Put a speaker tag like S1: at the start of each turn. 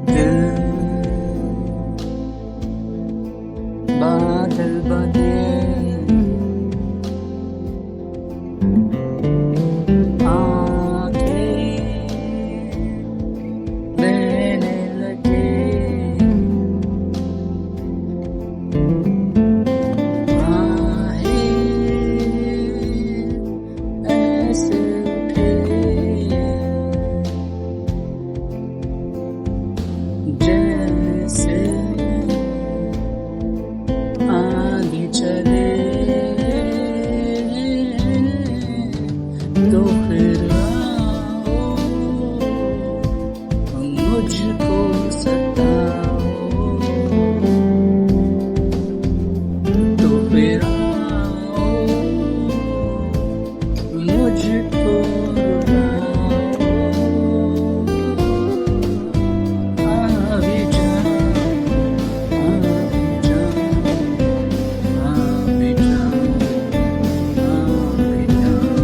S1: दिल बादल बने, आंखें बहने लगे, आहें ऐसे उठे जैसे आगे चले, तो फिर आओ मुझको सताओ, तो फिर आओ मुझको रुलाओ, आ भी जाओ, आ भी जाओ, आ भी जाओ, आ भी जाओ, आ भी जाओ।